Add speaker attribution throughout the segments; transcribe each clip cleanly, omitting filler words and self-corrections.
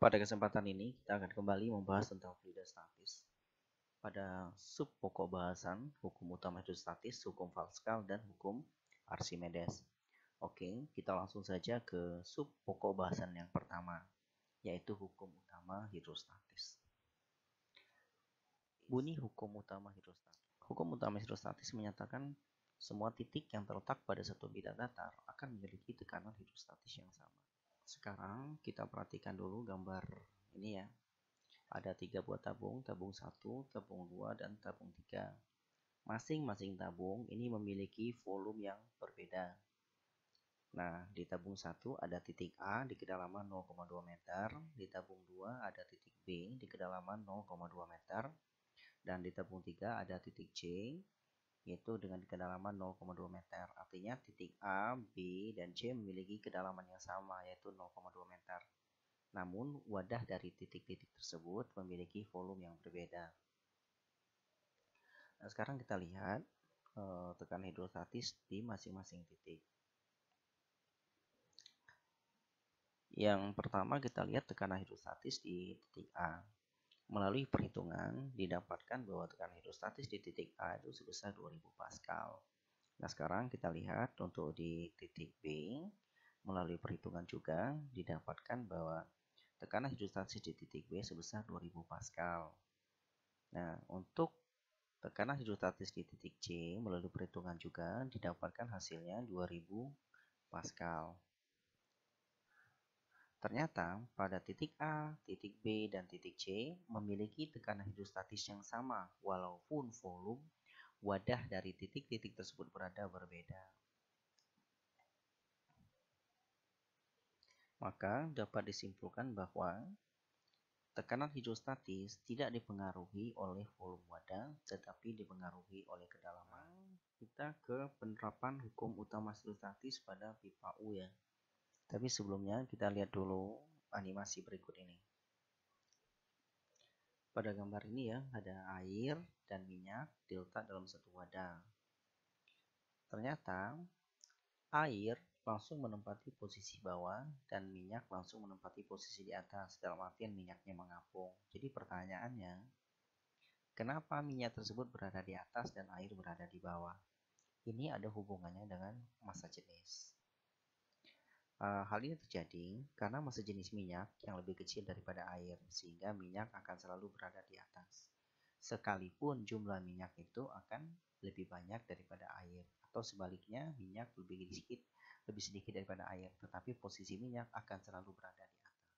Speaker 1: Pada kesempatan ini kita akan kembali membahas tentang fluidostatis pada sub pokok bahasan hukum utama hidrostatis, hukum Pascal, dan hukum Archimedes. Oke, kita langsung saja ke sub pokok bahasan yang pertama, yaitu hukum utama hidrostatis. Bunyi hukum utama hidrostatis. Hukum utama hidrostatis menyatakan semua titik yang terletak pada satu bidang datar akan memiliki tekanan hidrostatis yang sama. Sekarang kita perhatikan dulu gambar ini ya. Ada 3 buah tabung, tabung 1, tabung 2, dan tabung 3. Masing-masing tabung ini memiliki volume yang berbeda. Nah, di tabung 1 ada titik A di kedalaman 0,2 meter, di tabung 2 ada titik B di kedalaman 0,2 meter, dan di tabung 3 ada titik C yaitu dengan kedalaman 0,2 meter. Artinya titik A, B, dan C memiliki kedalaman yang sama yaitu 0,2 meter. Namun wadah dari titik-titik tersebut memiliki volume yang berbeda. Nah, sekarang kita lihat tekanan hidrostatis di masing-masing titik. Yang pertama kita lihat tekanan hidrostatis di titik A. Melalui perhitungan didapatkan bahwa tekanan hidrostatis di titik A itu sebesar 2000 Pascal. Nah, sekarang kita lihat untuk di titik B, melalui perhitungan juga didapatkan bahwa tekanan hidrostatis di titik B sebesar 2000 Pascal. Nah, untuk tekanan hidrostatis di titik C melalui perhitungan juga didapatkan hasilnya 2000 Pascal. Ternyata pada titik A, titik B, dan titik C memiliki tekanan hidrostatis yang sama walaupun volume wadah dari titik-titik tersebut berada berbeda. Maka dapat disimpulkan bahwa tekanan hidrostatis tidak dipengaruhi oleh volume wadah, tetapi dipengaruhi oleh kedalaman. Kita ke penerapan hukum utama hidrostatis pada pipa U ya. Tapi sebelumnya kita lihat dulu animasi berikut ini. Pada gambar ini ya, ada air dan minyak diletak dalam satu wadah. Ternyata air langsung menempati posisi bawah dan minyak langsung menempati posisi di atas, dalam artian minyaknya mengapung. Jadi pertanyaannya, kenapa minyak tersebut berada di atas dan air berada di bawah? Ini ada hubungannya dengan massa jenis. Hal ini terjadi karena massa jenis minyak yang lebih kecil daripada air, sehingga minyak akan selalu berada di atas. Sekalipun jumlah minyak itu akan lebih banyak daripada air, atau sebaliknya minyak lebih sedikit daripada air, tetapi posisi minyak akan selalu berada di atas.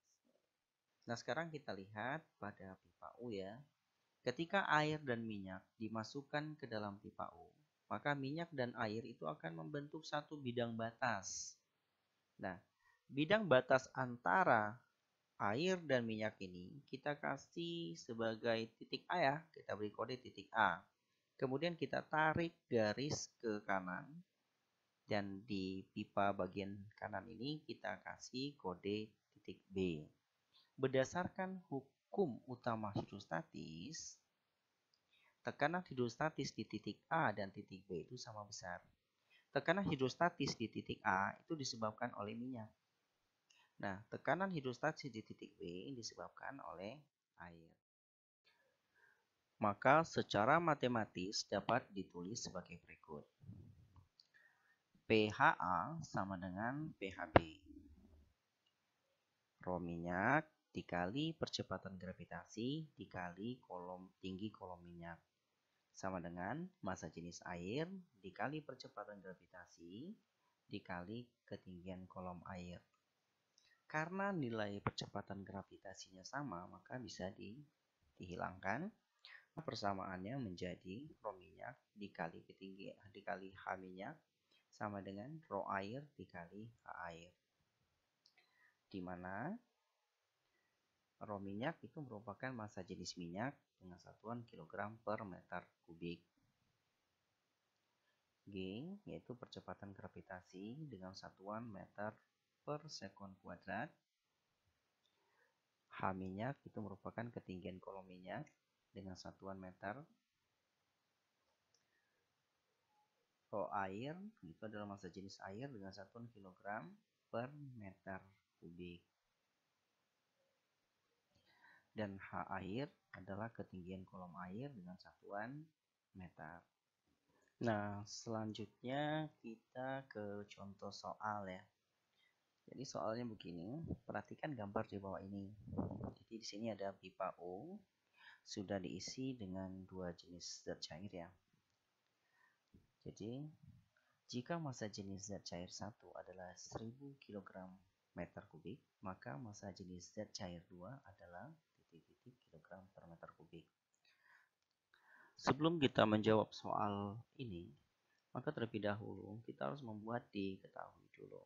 Speaker 1: Nah, sekarang kita lihat pada pipa U ya. Ketika air dan minyak dimasukkan ke dalam pipa U, maka minyak dan air itu akan membentuk satu bidang batas. Nah, bidang batas antara air dan minyak ini kita kasih sebagai titik A ya, kita beri kode titik A. Kemudian kita tarik garis ke kanan dan di pipa bagian kanan ini kita kasih kode titik B. Berdasarkan hukum utama hidrostatis, tekanan hidrostatis di titik A dan titik B itu sama besar. Tekanan hidrostatis di titik A itu disebabkan oleh minyak. Nah, tekanan hidrostatis di titik B disebabkan oleh air. Maka secara matematis dapat ditulis sebagai berikut. pHA sama dengan pHB. Rho minyak dikali percepatan gravitasi dikali tinggi kolom minyak. Sama dengan massa jenis air dikali percepatan gravitasi dikali ketinggian kolom air. Karena nilai percepatan gravitasinya sama, maka bisa dihilangkan. Persamaannya menjadi rho minyak dikali H minyak sama dengan rho air dikali H air. Di mana rho minyak itu merupakan massa jenis minyak dengan satuan kilogram per meter kubik. G yaitu percepatan gravitasi dengan satuan meter per sekon kuadrat. H minyak itu merupakan ketinggian kolom minyak dengan satuan meter. Rho air itu adalah massa jenis air dengan satuan kilogram per meter kubik. Dan H air adalah ketinggian kolom air dengan satuan meter. Nah, selanjutnya kita ke contoh soal ya. Jadi soalnya begini, perhatikan gambar di bawah ini. Jadi di sini ada pipa U, sudah diisi dengan dua jenis zat cair ya. Jadi, jika massa jenis zat cair 1 adalah 1000 kg meter kubik, maka massa jenis zat cair 2 adalah titik-titik kilogram per meter kubik. Sebelum kita menjawab soal ini, maka terlebih dahulu kita harus membuat diketahui dulu.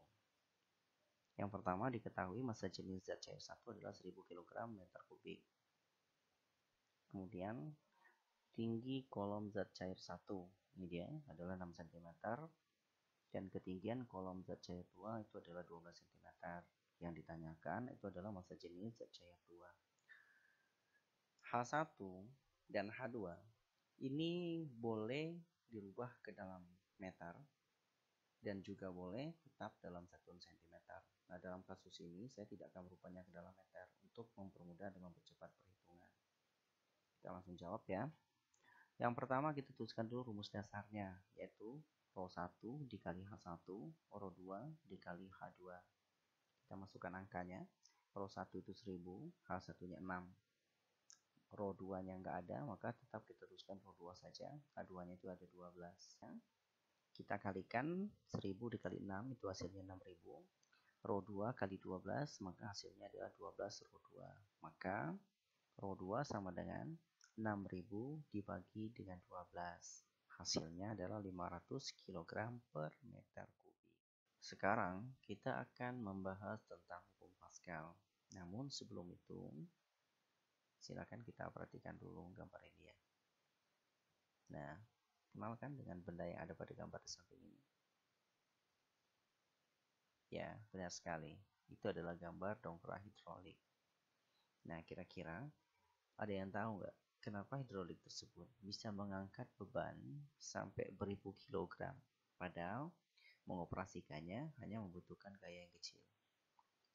Speaker 1: Yang pertama diketahui massa jenis zat cair 1 adalah 1000 kg meter kubik. Kemudian tinggi kolom zat cair 1 ini dia adalah 6 cm dan ketinggian kolom zat cair 2 itu adalah 12 cm. Yang ditanyakan itu adalah massa jenis zat cair 2. H1 dan H2 ini boleh dirubah ke dalam meter dan juga boleh tetap dalam satuan cm. Nah, dalam kasus ini saya tidak akan merubahnya ke dalam meter untuk mempermudah dan mempercepat perhitungan. Kita langsung jawab ya. Yang pertama kita tuliskan dulu rumus dasarnya, yaitu Rho 1 dikali H1, Rho 2 dikali H2. Kita masukkan angkanya. Rho 1 itu 1000, H1-nya 6. Rho 2-nya nggak ada, maka tetap kita tuliskan Rho 2 saja. H2-nya itu ada 12. Kita kalikan 1000 dikali 6, itu hasilnya 6000. Rho 2 kali 12, maka hasilnya adalah 12 Rho 2. Maka Rho 2 sama dengan 6000 dibagi dengan 12. Hasilnya adalah 500 kg per meter kubik. Sekarang kita akan membahas tentang hukum Pascal. Namun sebelum itu, silakan kita perhatikan dulu gambar ini ya. Nah, kenalkan dengan benda yang ada pada gambar di samping ini. Ya, benar sekali. Itu adalah gambar dongkrak hidrolik. Nah, kira-kira ada yang tahu nggak kenapa hidrolik tersebut bisa mengangkat beban sampai beribu kilogram, padahal mengoperasikannya hanya membutuhkan gaya yang kecil.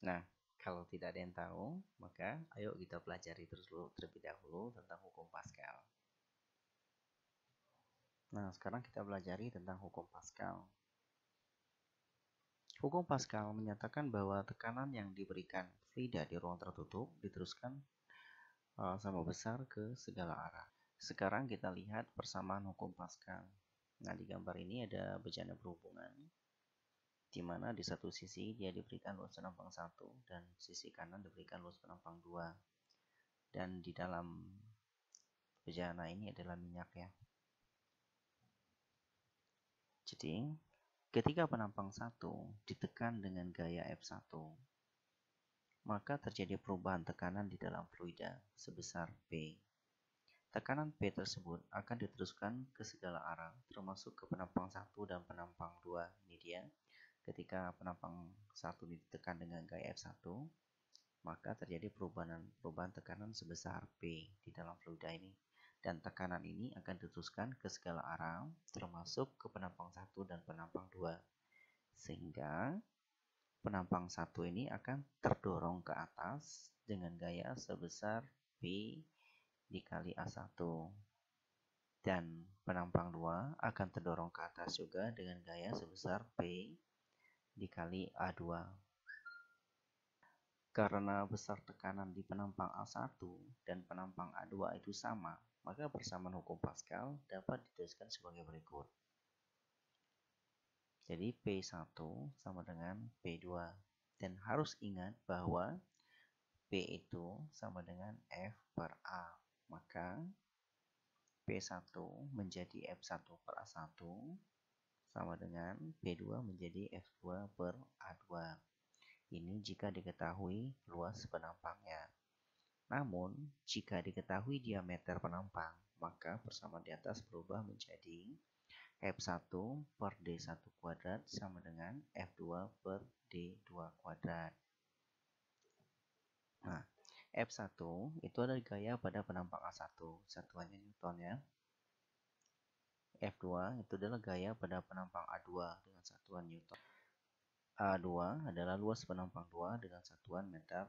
Speaker 1: Nah, kalau tidak ada yang tahu, maka ayo kita pelajari terlebih dahulu tentang hukum Pascal. Nah, sekarang kita pelajari tentang hukum Pascal. Hukum Pascal menyatakan bahwa tekanan yang diberikan fluida di ruang tertutup diteruskan sama besar ke segala arah. Sekarang kita lihat persamaan hukum Pascal. Nah, di gambar ini ada bejana berhubungan, di mana di satu sisi dia diberikan luas penampang 1 dan sisi kanan diberikan luas penampang 2. Dan di dalam bejana ini adalah minyak ya. Jadi, ketika penampang 1 ditekan dengan gaya F1, maka terjadi perubahan tekanan di dalam fluida sebesar P. Tekanan P tersebut akan diteruskan ke segala arah, termasuk ke penampang 1 dan penampang 2. Ini dia. Ketika penampang 1 ditekan dengan gaya F1, maka terjadi perubahan tekanan sebesar P di dalam fluida ini. Dan tekanan ini akan diteruskan ke segala arah, termasuk ke penampang 1 dan penampang 2. Sehingga penampang 1 ini akan terdorong ke atas dengan gaya sebesar P dikali A1. Dan penampang 2 akan terdorong ke atas juga dengan gaya sebesar P dikali A2. Karena besar tekanan di penampang A1 dan penampang A2 itu sama, maka persamaan hukum Pascal dapat dituliskan sebagai berikut. Jadi P1 sama dengan P2. Dan harus ingat bahwa P itu sama dengan F per A. Maka P1 menjadi F1 per A1 sama dengan P2 menjadi F2 per A2. Ini jika diketahui luas penampangnya. Namun, jika diketahui diameter penampang, maka persamaan di atas berubah menjadi F1 per D1 kuadrat sama dengan F2 per D2 kuadrat. Nah, F1 itu adalah gaya pada penampang A1, satuannya Newton ya. F2 itu adalah gaya pada penampang A2 dengan satuan Newton. A2 adalah luas penampang 2 dengan satuan meter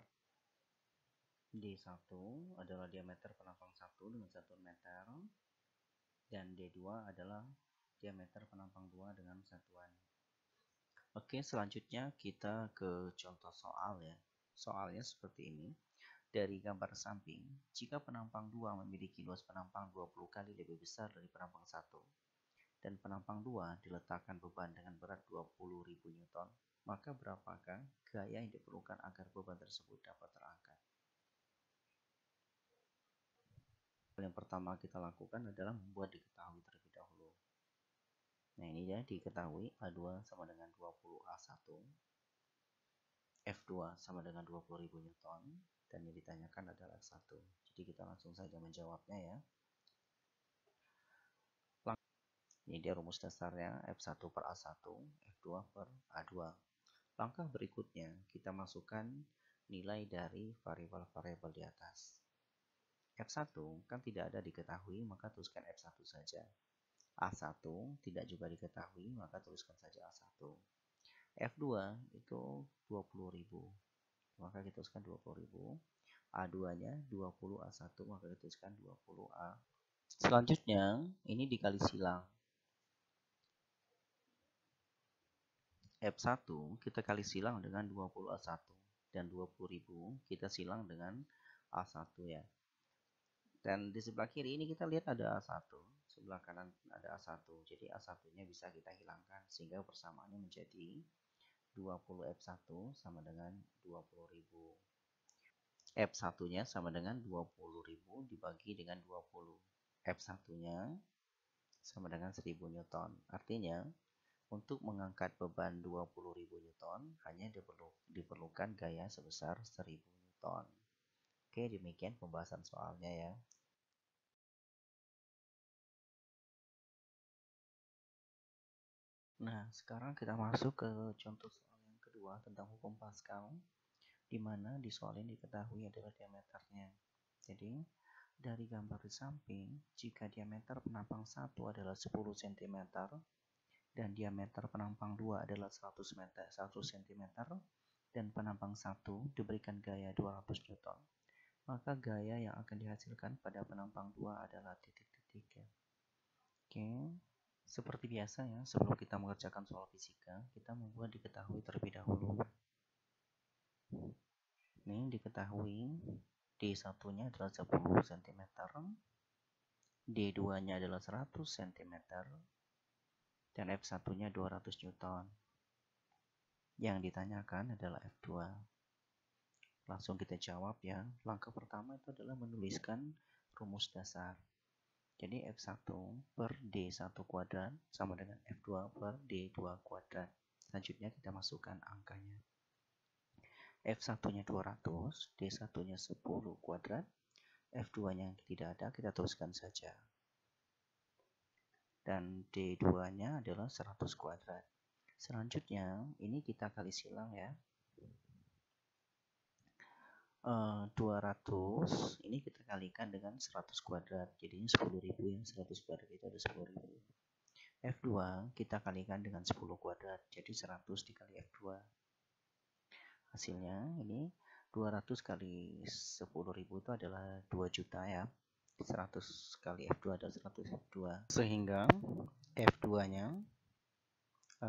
Speaker 1: D1 adalah diameter penampang 1 dengan satuan meter, dan D2 adalah diameter penampang 2 dengan satuan. Oke, selanjutnya kita ke contoh soal ya. Soalnya seperti ini. Dari gambar samping, jika penampang 2 memiliki luas penampang 20 kali lebih besar dari penampang 1, dan penampang 2 diletakkan beban dengan berat 20.000 Newton, maka berapakah gaya yang diperlukan agar beban tersebut dapat terangkat? Yang pertama kita lakukan adalah membuat diketahui terlebih dahulu. Nah, ini ya, diketahui A2 sama dengan 20A1, F2 sama dengan 20.000 Newton, dan yang ditanyakan adalah F1. Jadi kita langsung saja menjawabnya ya. Ini dia rumus dasarnya, F1 per A1, F2 per A2. Langkah berikutnya, kita masukkan nilai dari variabel-variabel di atas. F1 kan tidak ada diketahui, maka tuliskan F1 saja. A1 tidak juga diketahui, maka tuliskan saja A1. F2 itu 20.000, maka kita tuliskan 20.000. A2-nya 20 A1, maka kita tuliskan 20A. Selanjutnya, ini dikali silang. F1 kita kali silang dengan 20A1, dan 20.000 kita silang dengan A1 ya. Dan di sebelah kiri ini kita lihat ada A1, sebelah kanan ada A1. Jadi A1-nya bisa kita hilangkan sehingga persamaannya menjadi 20F1 sama dengan 20.000. F1-nya sama dengan 20.000 dibagi dengan 20. F1-nya sama dengan 1000 Newton. Artinya, untuk mengangkat beban 20.000 Newton hanya diperlukan gaya sebesar 1000 Newton. Oke, demikian pembahasan soalnya ya. Nah, sekarang kita masuk ke contoh soal yang kedua tentang hukum Pascal, di mana di soal ini diketahui adalah diameternya. Jadi, dari gambar di samping, jika diameter penampang 1 adalah 10 cm dan diameter penampang 2 adalah 100 cm dan penampang 1 diberikan gaya 200 Newton, maka gaya yang akan dihasilkan pada penampang 2 adalah titik-titik ya. Oke. Seperti biasa ya, sebelum kita mengerjakan soal fisika, kita membuat diketahui terlebih dahulu. Ini diketahui D1-nya adalah 10 cm, D2-nya adalah 100 cm, dan F1-nya 200 Newton. Yang ditanyakan adalah F2. Langsung kita jawab ya. Langkah pertama itu adalah menuliskan rumus dasar. Jadi F1 per D1 kuadrat sama dengan F2 per D2 kuadrat. Selanjutnya kita masukkan angkanya. F1-nya 200, D1-nya 10 kuadrat, F2-nya tidak ada, kita tuliskan saja. Dan D2-nya adalah 100 kuadrat. Selanjutnya, ini kita kali silang ya. 200 ini kita kalikan dengan 100 kuadrat, jadinya 10.000 ya. 100 kuadrat itu ada 10.000. F2 kita kalikan dengan 10 kuadrat, jadi 100 dikali F2. Hasilnya ini 200 kali 10.000 itu adalah 2 juta ya. 100 kali F2 adalah 100 F2. Sehingga F2-nya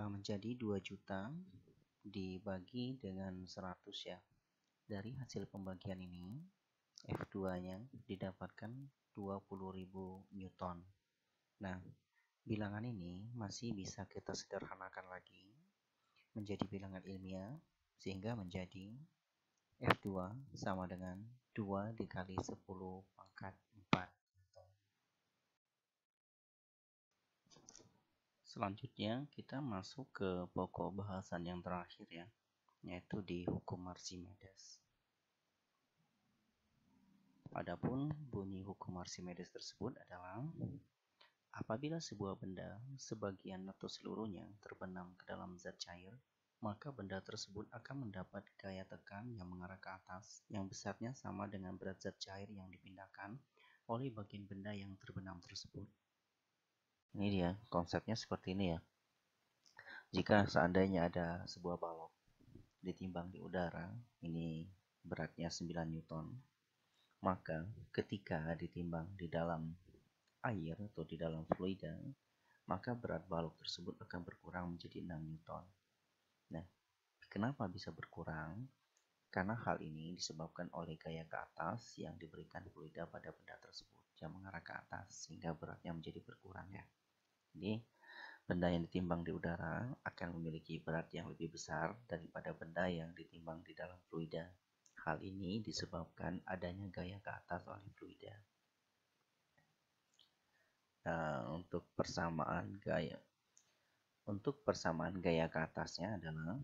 Speaker 1: menjadi 2 juta dibagi dengan 100 ya. Dari hasil pembagian ini, F2-nya didapatkan 20.000 Newton. Nah, bilangan ini masih bisa kita sederhanakan lagi menjadi bilangan ilmiah, sehingga menjadi F2 sama dengan 2 dikali 10 pangkat 4. Selanjutnya kita masuk ke pokok bahasan yang terakhir ya, yaitu di hukum Archimedes. Adapun bunyi hukum Archimedes tersebut adalah apabila sebuah benda sebagian atau seluruhnya terbenam ke dalam zat cair, maka benda tersebut akan mendapat gaya tekan yang mengarah ke atas yang besarnya sama dengan berat zat cair yang dipindahkan oleh bagian benda yang terbenam tersebut. Ini dia konsepnya seperti ini ya. Jika seandainya ada sebuah balok ditimbang di udara, ini beratnya 9 Newton, Maka ketika ditimbang di dalam air atau di dalam fluida, maka berat balok tersebut akan berkurang menjadi 6 Newton. Nah, kenapa bisa berkurang? Karena hal ini disebabkan oleh gaya ke atas yang diberikan fluida pada benda tersebut yang mengarah ke atas, sehingga beratnya menjadi berkurang ya. Jadi, benda yang ditimbang di udara akan memiliki berat yang lebih besar daripada benda yang ditimbang di dalam fluida. Hal ini disebabkan adanya gaya ke atas oleh fluida. Nah, untuk persamaan gaya ke atasnya adalah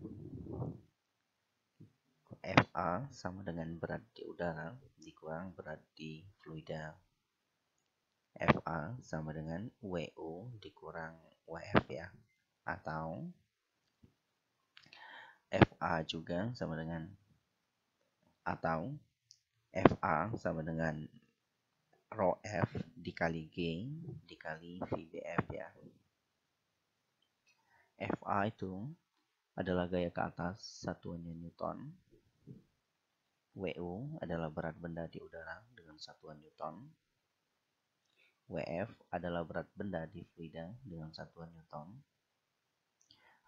Speaker 1: Fa sama dengan berat di udara dikurang berat di fluida. Fa sama dengan Wo dikurang Wf ya. Atau Fa juga sama dengan Fa sama dengan rho F dikali G dikali VBF ya. Fa itu adalah gaya ke atas, satuannya Newton. Wo adalah berat benda di udara dengan satuan Newton. Wf adalah berat benda di fluida dengan satuan Newton.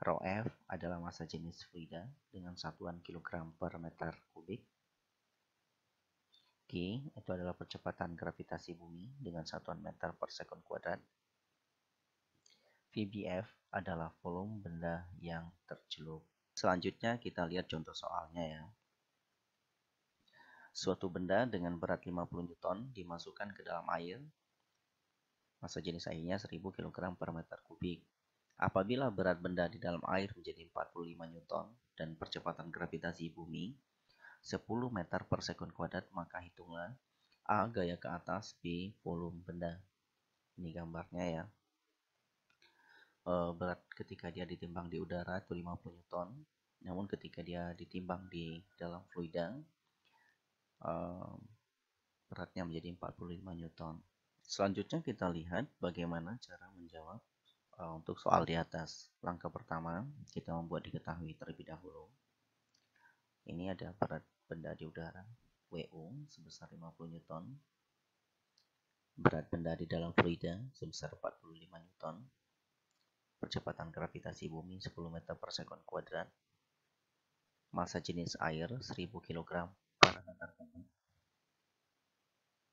Speaker 1: Rho F adalah massa jenis fluida dengan satuan kilogram per meter kubik. G itu adalah percepatan gravitasi bumi dengan satuan meter per sekon kuadrat. VBF adalah volume benda yang tercelup. Selanjutnya kita lihat contoh soalnya ya. Suatu benda dengan berat 50 Newton dimasukkan ke dalam air. Massa jenis airnya 1000 kg per meter kubik. Apabila berat benda di dalam air menjadi 45 Newton dan percepatan gravitasi bumi 10 meter per sekon kuadrat, maka hitunglah A gaya ke atas, B volume benda. Ini gambarnya ya. Berat ketika dia ditimbang di udara itu 50 Newton, namun ketika dia ditimbang di dalam fluida beratnya menjadi 45 Newton. Selanjutnya kita lihat bagaimana cara menjawab untuk soal di atas. Langkah pertama, kita membuat diketahui terlebih dahulu. Ini ada berat benda di udara, Wo sebesar 50 Newton. Berat benda di dalam fluida sebesar 45 Newton. Percepatan gravitasi bumi 10 meter per sekon kuadrat. Massa jenis air 1000 kg per meter kubik.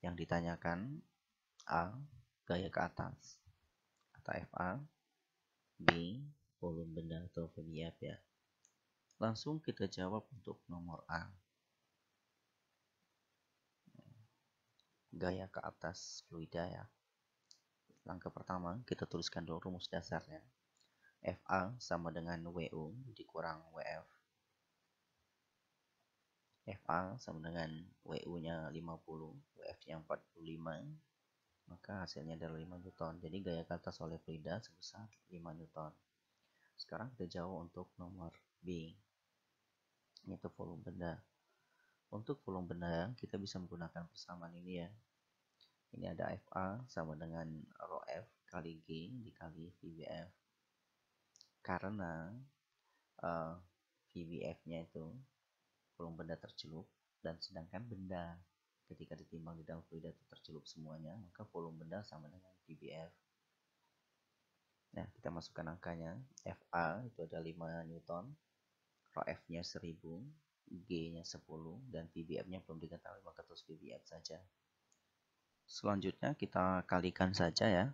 Speaker 1: Yang ditanyakan A. Gaya ke atas atau Fa. B. Volume benda atau VBF ya. Langsung kita jawab untuk nomor A. Gaya ke atas fluida ya. Langkah pertama kita tuliskan dulu rumus dasarnya. Fa sama dengan Wo dikurang Wf. Fa sama dengan Wo-nya 50, Wf-nya 45, maka hasilnya adalah 5 Newton. Jadi gaya ke atas oleh fluida sebesar 5 Newton. Sekarang kita jawab untuk nomor B, yaitu volume benda. Untuk volume benda kita bisa menggunakan persamaan ini ya. Ini ada Fa sama dengan rho F kali G dikali VBF. Karena VBF-nya itu volume benda tercelup, dan sedangkan benda ketika ditimbang di dalam fluida itu tercelup semuanya, maka volume benda sama dengan VBF. Nah, kita masukkan angkanya. Fa itu ada 5 Newton, rho F-nya 1000, G-nya 10, dan VBF-nya belum diketahui, maka terus VBF saja. Selanjutnya kita kalikan saja ya.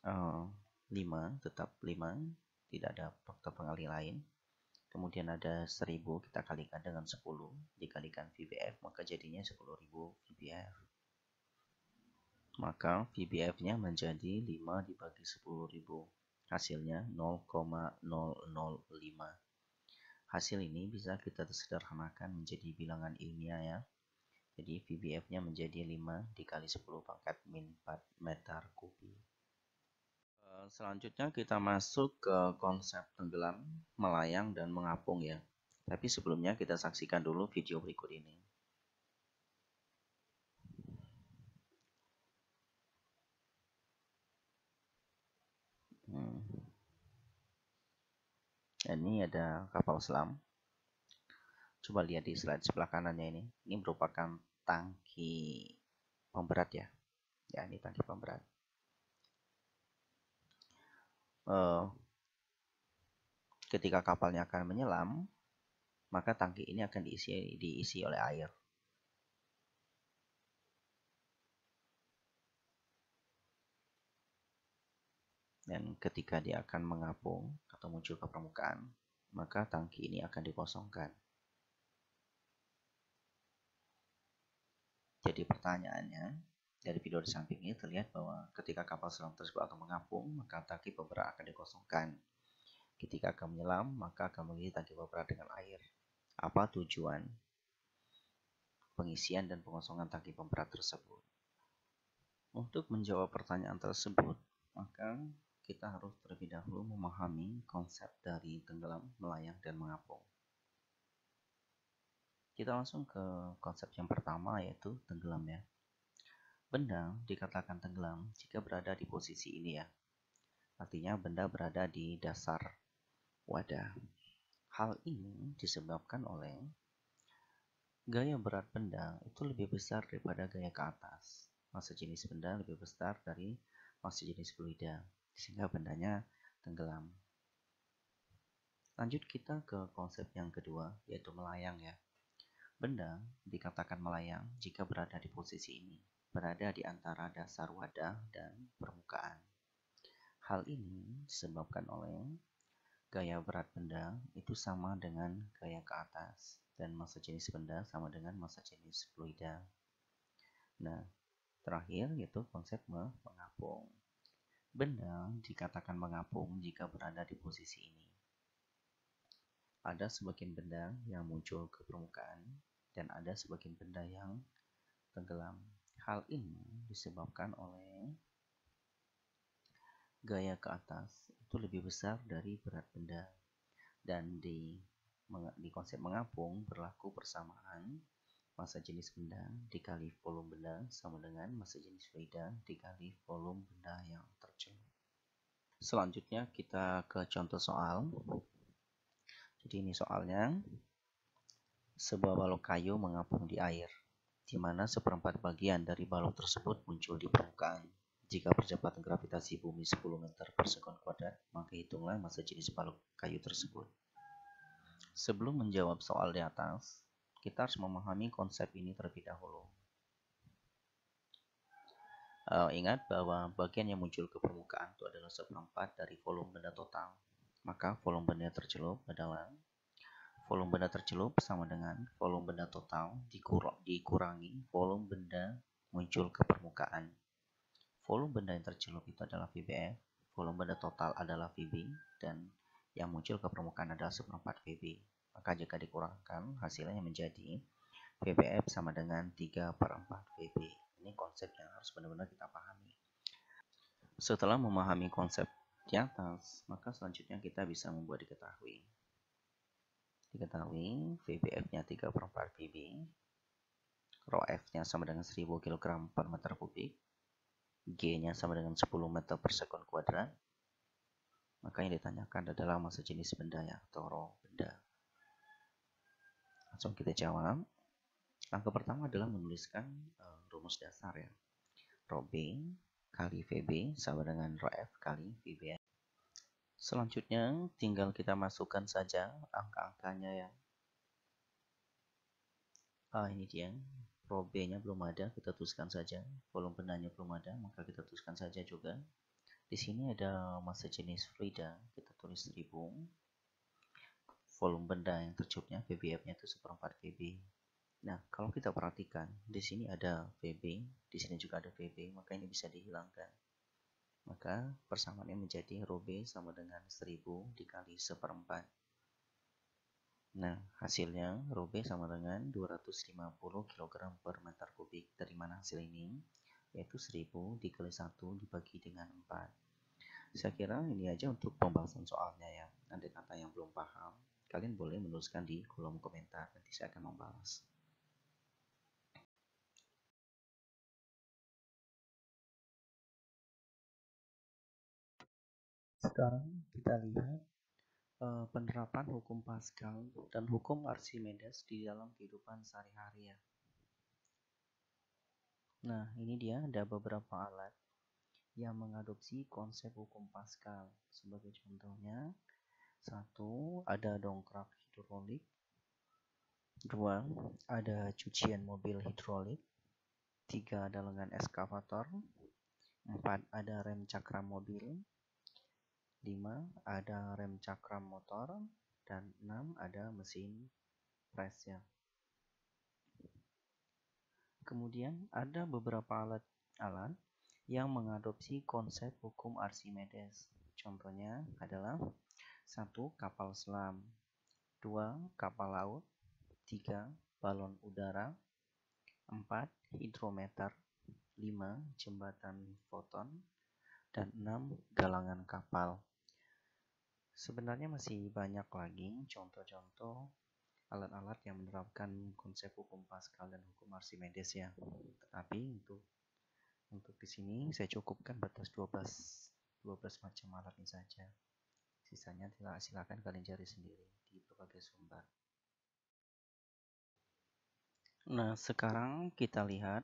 Speaker 1: 5 tetap 5, tidak ada faktor pengali lain. Kemudian ada 1000 kita kalikan dengan 10 dikalikan VBF, maka jadinya 10.000 VBF. Maka VBF-nya menjadi 5 dibagi 10.000. Hasilnya 0,005. Hasil ini bisa kita sederhanakan menjadi bilangan ilmiah ya. Jadi VBF-nya menjadi 5 dikali 10 pangkat min 4 meter kubik. Selanjutnya kita masuk ke konsep tenggelam, melayang, dan mengapung ya. Tapi sebelumnya kita saksikan dulu video berikut ini. Ini ada kapal selam. Coba lihat di slide sebelah kanannya ini. Ini merupakan tangki pemberat ya. Ya, ini tangki pemberat. Ketika kapalnya akan menyelam, maka tangki ini akan diisi oleh air. Dan ketika dia akan mengapung atau muncul ke permukaan, maka tangki ini akan dikosongkan. Jadi pertanyaannya, dari video di samping ini terlihat bahwa ketika kapal selam tersebut akan mengapung, maka tangki pemberat akan dikosongkan. Ketika akan menyelam, maka akan mengisi tangki pemberat dengan air. Apa tujuan pengisian dan pengosongan tangki pemberat tersebut? Untuk menjawab pertanyaan tersebut, maka kita harus terlebih dahulu memahami konsep dari tenggelam, melayang, dan mengapung. Kita langsung ke konsep yang pertama, yaitu tenggelam ya. Benda dikatakan tenggelam jika berada di posisi ini ya. Artinya benda berada di dasar wadah. Hal ini disebabkan oleh gaya berat benda itu lebih besar daripada gaya ke atas. Massa jenis benda lebih besar dari massa jenis fluida, sehingga bendanya tenggelam. Lanjut kita ke konsep yang kedua, yaitu melayang ya. Benda dikatakan melayang jika berada di posisi ini, berada di antara dasar wadah dan permukaan. Hal ini disebabkan oleh gaya berat benda itu sama dengan gaya ke atas, dan massa jenis benda sama dengan massa jenis fluida. Nah, terakhir yaitu konsep mengapung. Benda dikatakan mengapung jika berada di posisi ini. Ada sebagian benda yang muncul ke permukaan dan ada sebagian benda yang tenggelam. Hal ini disebabkan oleh gaya ke atas itu lebih besar dari berat benda. Dan di konsep mengapung berlaku persamaan massa jenis benda dikali volume benda sama dengan massa jenis fluida dikali volume benda yang tercelup. Selanjutnya kita ke contoh soal. Jadi ini soalnya, sebuah balok kayu mengapung di air, di mana seperempat bagian dari balok tersebut muncul di permukaan. Jika percepatan gravitasi bumi 10 meter per sekon kuadrat, maka hitunglah massa jenis balok kayu tersebut. Sebelum menjawab soal di atas, kita harus memahami konsep ini terlebih dahulu. Ingat bahwa bagian yang muncul ke permukaan itu adalah seperempat dari volume benda total. Maka volume benda tercelup adalah volume benda tercelup sama dengan volume benda total dikurangi volume benda muncul ke permukaan. Volume benda yang tercelup itu adalah VBF, volume benda total adalah VB, dan yang muncul ke permukaan adalah seperempat VB. Maka jika dikurangkan, hasilnya menjadi VBF sama dengan 3/4 VB. Ini konsep yang harus benar-benar kita pahami. Setelah memahami konsep di atas, maka selanjutnya kita bisa membuat diketahui VBF-nya 3/4 VB, rho F-nya sama dengan 1000 kg per meter kubik, G-nya sama dengan 10 meter per sekon kuadrat. Maka yang ditanyakan adalah massa jenis benda ya, atau rho benda. Langsung kita jawab. Langkah pertama adalah menuliskan rumus dasar ya. Rho B kali VB sama dengan rho F kali VB. Selanjutnya tinggal kita masukkan saja angka-angkanya ya. Ini dia. Rho B-nya belum ada, kita tuliskan saja. Volume bendanya belum ada, maka kita tuliskan saja juga. Di sini ada massa jenis fluida, kita tulis 1000. Volume benda yang tercelupnya VBF-nya itu seperempat VB. Nah, kalau kita perhatikan, di sini ada VB, di sini juga ada VB, maka ini bisa dihilangkan. Maka persamaannya menjadi rho B sama dengan 1000 dikali seperempat. Nah, hasilnya rho B sama dengan 250 kg per meter kubik. Dari mana hasil ini? Yaitu 1000 dikali 1 dibagi dengan 4. Saya kira ini aja untuk pembahasan soalnya ya. Andai kata yang belum paham, kalian boleh menuliskan di kolom komentar, nanti saya akan membalas. Sekarang kita lihat penerapan hukum Pascal dan hukum Archimedes di dalam kehidupan sehari-hari ya. Nah, ini dia ada beberapa alat yang mengadopsi konsep hukum Pascal. Sebagai contohnya, 1. Ada dongkrak hidrolik. 2. Ada cucian mobil hidrolik. 3. Ada lengan eskavator. 4. Ada rem cakram mobil. 5. Ada rem cakram motor. Dan 6. Ada mesin pres ya. Kemudian ada beberapa alat yang mengadopsi konsep hukum Archimedes. Contohnya adalah 1. Kapal selam. 2. Kapal laut. 3. Balon udara. 4. Hidrometer. 5. Jembatan foton. Dan 6. Galangan kapal. Sebenarnya masih banyak lagi contoh-contoh alat-alat yang menerapkan konsep hukum Pascal dan hukum Archimedes ya. Tetapi untuk di sini saya cukupkan batas 12 macam alat ini saja. Sisanya silakan kalian cari sendiri di berbagai sumber. Nah, sekarang kita lihat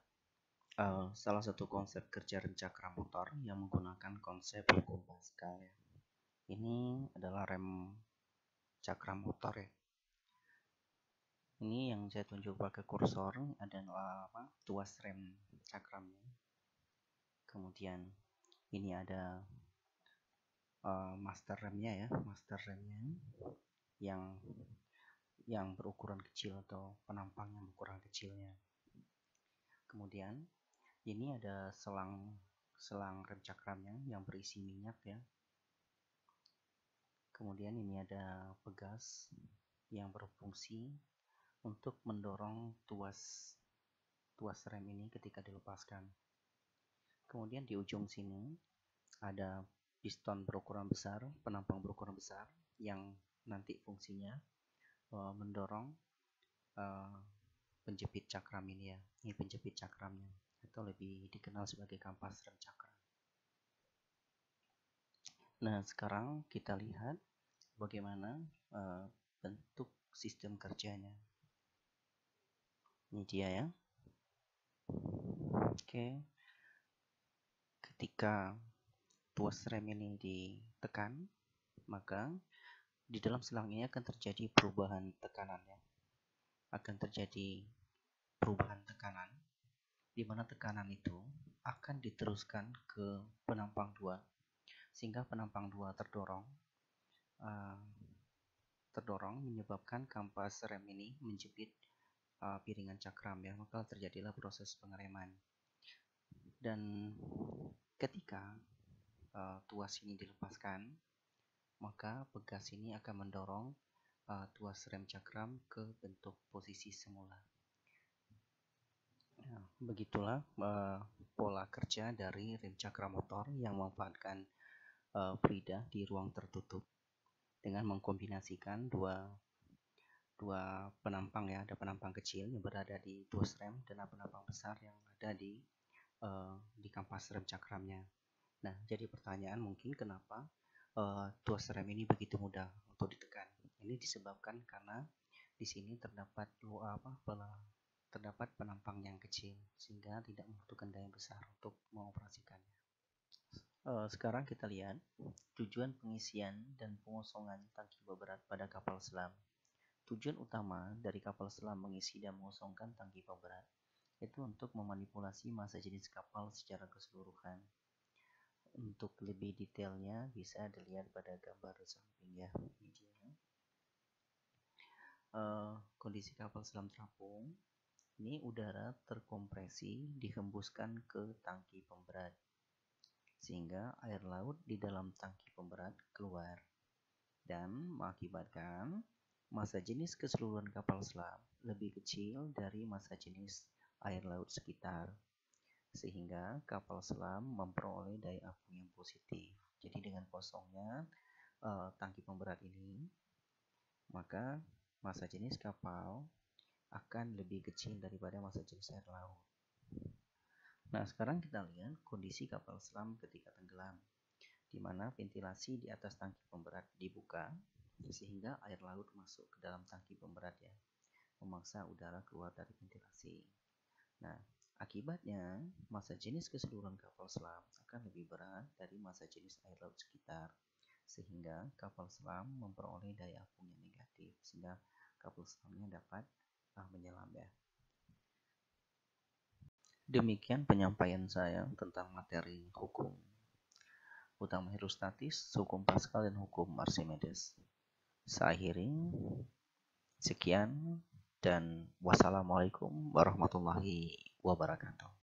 Speaker 1: salah satu konsep kerja rem cakram motor yang menggunakan konsep hukum Pascal ya. Ini adalah rem cakram motor ya. Ini yang saya tunjuk pakai kursor adalah tuas rem cakramnya. Kemudian ini ada master remnya ya, yang berukuran kecil atau penampang yang berukuran kecilnya. Kemudian ini ada selang rem cakramnya yang berisi minyak ya. Kemudian ini ada pegas yang berfungsi untuk mendorong tuas rem ini ketika dilepaskan. Kemudian di ujung sini ada piston berukuran besar, penampang berukuran besar yang nanti fungsinya mendorong penjepit cakram ini ya. Ini penjepit cakramnya atau lebih dikenal sebagai kampas rem cakram. Nah, sekarang kita lihat bagaimana bentuk sistem kerjanya. Ini dia ya. Oke. Ketika tuas rem ini ditekan, maka di dalam selang ini akan terjadi perubahan tekanan ya. Akan terjadi perubahan tekanan di mana tekanan itu akan diteruskan ke penampang 2 sehingga penampang 2 terdorong menyebabkan kampas rem ini menjepit piringan cakram ya, maka terjadilah proses pengereman. Dan ketika tuas ini dilepaskan, maka pegas ini akan mendorong tuas rem cakram ke bentuk posisi semula. Nah, begitulah pola kerja dari rem cakram motor yang memanfaatkan fluida di ruang tertutup dengan mengkombinasikan dua penampang ya, ada penampang kecil yang berada di tuas rem dan penampang besar yang ada di kampas rem cakramnya. Nah, jadi pertanyaan mungkin kenapa tuas rem ini begitu mudah untuk ditekan? Ini disebabkan karena di sini terdapat penampang yang kecil sehingga tidak membutuhkan daya besar untuk mengoperasikannya. Sekarang kita lihat tujuan pengisian dan pengosongan tangki berat pada kapal selam. Tujuan utama dari kapal selam mengisi dan mengosongkan tangki berat itu untuk memanipulasi massa jenis kapal secara keseluruhan. Untuk lebih detailnya bisa dilihat pada gambar samping ya. Ini dia. Kondisi kapal selam terapung. Ini udara terkompresi dihembuskan ke tangki pemberat sehingga air laut di dalam tangki pemberat keluar dan mengakibatkan massa jenis keseluruhan kapal selam lebih kecil dari massa jenis air laut sekitar, sehingga kapal selam memperoleh daya apung yang positif. Jadi dengan kosongnya tangki pemberat ini, maka massa jenis kapal akan lebih kecil daripada massa jenis air laut. Nah, sekarang kita lihat kondisi kapal selam ketika tenggelam, di mana ventilasi di atas tangki pemberat dibuka sehingga air laut masuk ke dalam tangki pemberat ya, memaksa udara keluar dari ventilasi. Nah, Akibatnya, massa jenis keseluruhan kapal selam akan lebih berat dari massa jenis air laut sekitar, sehingga kapal selam memperoleh daya apung yang negatif, sehingga kapal selamnya dapat menyelam ya. Demikian penyampaian saya tentang materi hukum utama hidrostatis, hukum Pascal, dan hukum Archimedes. Saya akhiri. Sekian dan wassalamualaikum warahmatullahi wabarakatuh.